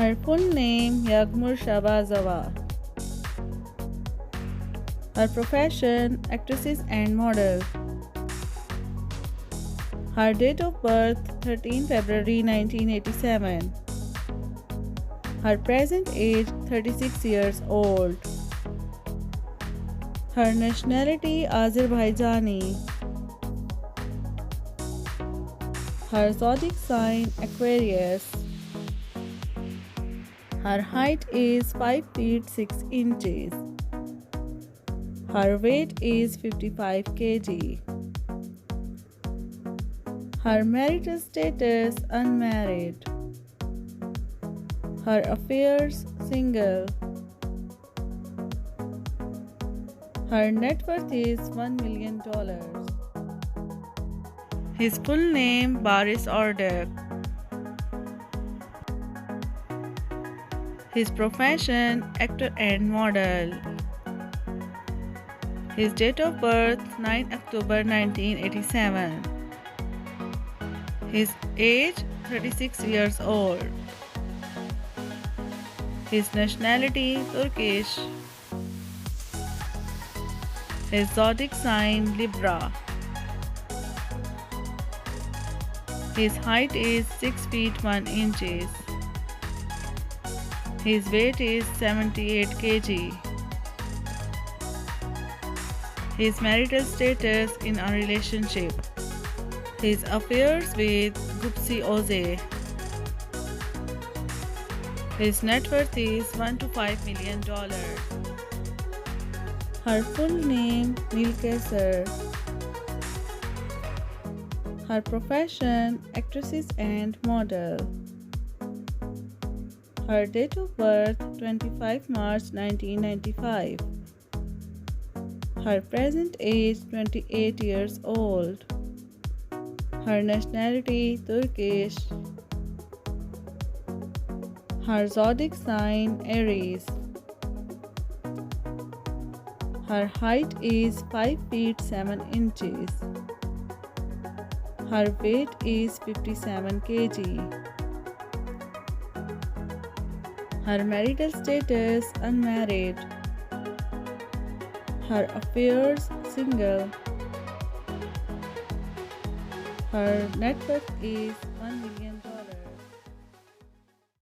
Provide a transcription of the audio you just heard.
Her full name Yagmur Sahbazova. Her profession actress and model. Her date of birth 13 February 1987. Her present age 36 years old. Her nationality Azerbaijani. Her zodiac sign Aquarius. Her height is 5 feet 6 inches. Her weight is 55 kg. Her marital status unmarried. Her affairs single. Her net worth is $1 million. His full name Barış Arduç. His profession actor and model. His date of birth 9 October 1987. His age 36 years old. His nationality Turkish. His zodiac sign Libra. His height is 6 feet 1 inches. His weight is 78 kg. His marital status in a relationship. His affairs with Gupsi Oze. His net worth is $1 to $5 million. Her full name Keser. Her profession actress and model. Her date of birth 25 March 1995. Her present age 28 years old. Her nationality Turkish. Her zodiac sign Aries. Her height is 5 feet 7 inches. Her weight is 57 kg. Her marital status unmarried. Her affairs single. Her net worth is